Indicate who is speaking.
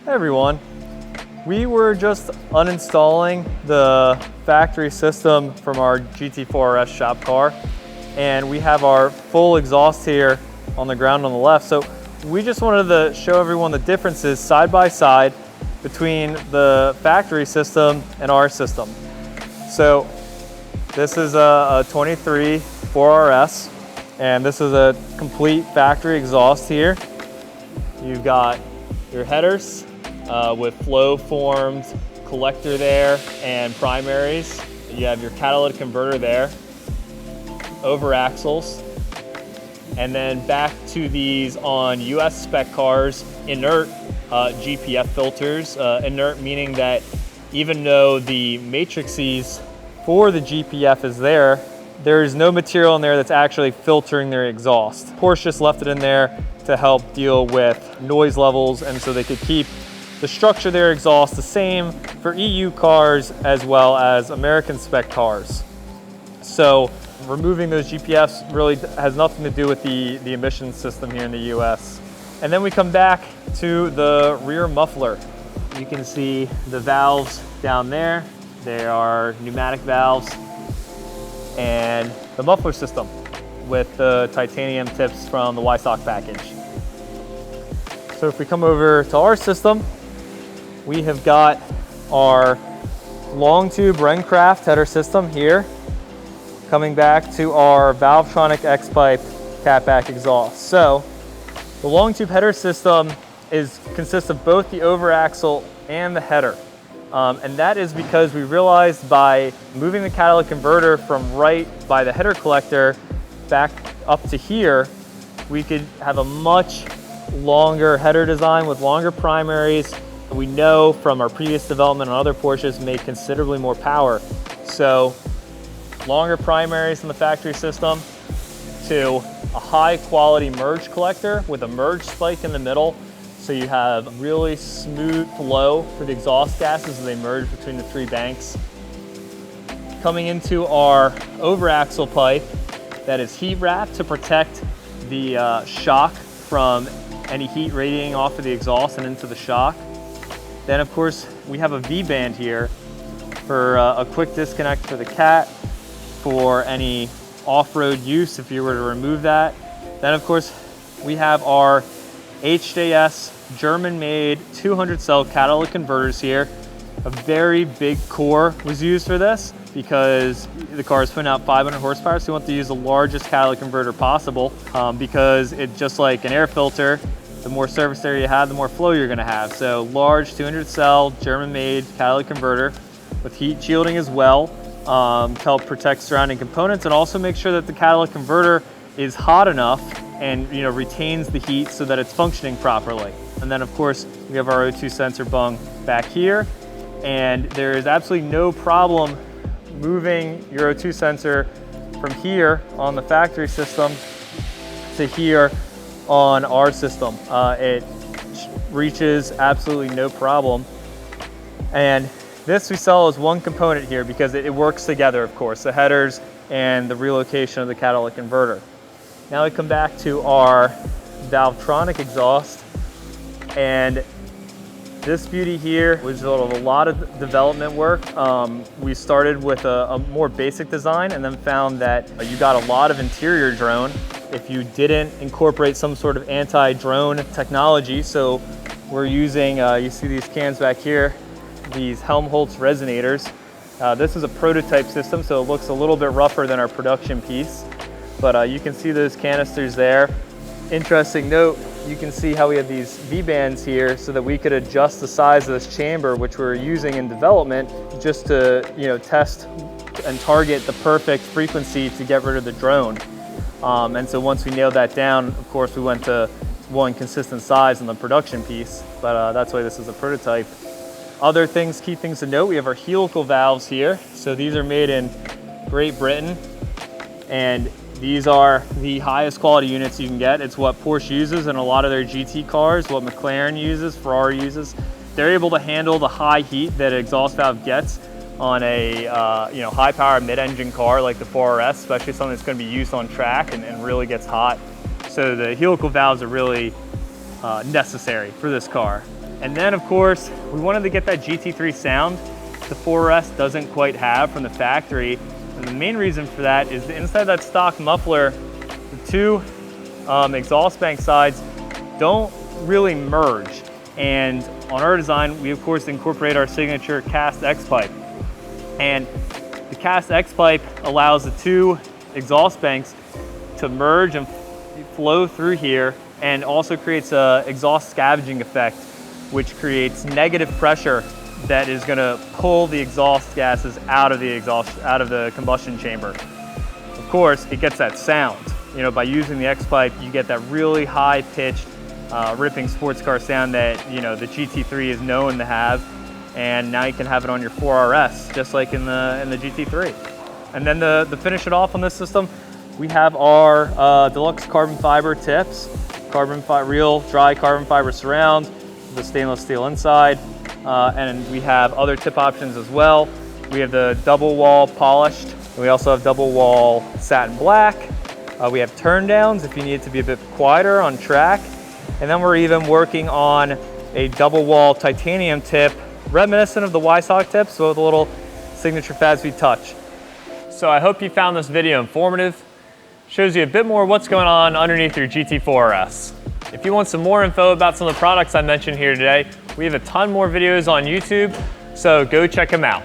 Speaker 1: Hey everyone, we were just uninstalling the factory system from our GT4 RS shop car, and we have our full exhaust here on the ground on the left. So we just wanted to show everyone the differences side by side between the factory system and our system. So this is a 23 4RS, and this is a complete factory exhaust here. You've got your headers with flow formed collector there and primaries. You have your catalytic converter there, over axles, and then back to these on US spec cars, inert GPF filters. Inert meaning that even though the matrices for the GPF is there, there is no material in there that's actually filtering their exhaust. Porsche just left it in there to help deal with noise levels, and so they could keep the structure of their exhaust the same for EU cars as well as American spec cars. So removing those GPFs really has nothing to do with the emission system here in the US. And then we come back to the rear muffler. You can see the valves down there. They are pneumatic valves, and the muffler system with the titanium tips from the Y-Stock package. So if we come over to our system, we have got our long tube RENNKRAFT header system here, coming back to our Valvetronic X-pipe catback exhaust. So the long tube header system consists of both the over axle and the header. And that is because we realized by moving the catalytic converter from right by the header collector back up to here, we could have a much longer header design with longer primaries. We know from our previous development on other Porsches make considerably more power. So longer primaries in the factory system to a high quality merge collector with a merge spike in the middle. So you have really smooth flow for the exhaust gases as they merge between the three banks. Coming into our over axle pipe that is heat wrapped to protect the shock from any heat radiating off of the exhaust and into the shock. Then of course we have a V-band here for a quick disconnect for the cat, for any off-road use if you were to remove that. Then of course we have our HJS German-made 200 cell catalytic converters here. A very big core was used for this because the car is putting out 500 horsepower, so you want to use the largest catalytic converter possible because it's just like an air filter. The more surface area you have, the more flow you're going to have. So large 200 cell German-made catalytic converter with heat shielding as well to help protect surrounding components, and also make sure that the catalytic converter is hot enough and retains the heat so that it's functioning properly. And then of course we have our O2 sensor bung back here, and there is absolutely no problem moving your O2 sensor from here on the factory system to here on our system. It reaches absolutely no problem. And this we sell as one component here because it works together, of course, the headers and the relocation of the catalytic converter. Now we come back to our Valvetronic exhaust, and this beauty here was a lot of development work. We started with a more basic design and then found that you got a lot of interior drone if you didn't incorporate some sort of anti-drone technology. So we're using, you see these cans back here, these Helmholtz resonators. This is a prototype system, so it looks a little bit rougher than our production piece, but you can see those canisters there. Interesting note, you can see how we have these V-bands here so that we could adjust the size of this chamber, which we're using in development just to test and target the perfect frequency to get rid of the drone. And so once we nailed that down, of course we went to one consistent size on the production piece, but that's why this is a prototype. Other things, key things to note, we have our helical valves here. So these are made in Great Britain, and these are the highest quality units you can get. It's what Porsche uses in a lot of their GT cars, what McLaren uses, Ferrari uses. They're able to handle the high heat that an exhaust valve gets on a high power mid-engine car like the 4RS, especially something that's going to be used on track and really gets hot. So the helical valves are really necessary for this car. And then of course, we wanted to get that GT3 sound the 4S doesn't quite have from the factory. And the main reason for that is that inside that stock muffler, the two exhaust bank sides don't really merge. And on our design, we of course incorporate our signature cast X pipe. And the cast X pipe allows the two exhaust banks to merge and flow through here, and also creates a exhaust scavenging effect, which creates negative pressure that is going to pull the exhaust gases out of the combustion chamber. Of course, it gets that sound. You know, by using the X pipe, you get that really high pitched, ripping sports car sound that, you know, the GT3 is known to have, and now you can have it on your 4RS, just like in the GT3. And then to finish it off on this system, we have our deluxe carbon fiber tips, real dry carbon fiber surround, the stainless steel inside. And we have other tip options as well. We have the double wall polished, and we also have double wall satin black. We have turn downs if you need it to be a bit quieter on track. And then we're even working on a double wall titanium tip, reminiscent of the Weissach tips, so with a little signature Fabspeed touch. So I hope you found this video informative. Shows you a bit more what's going on underneath your GT4 RS. If you want some more info about some of the products I mentioned here today, we have a ton more videos on YouTube, so go check them out.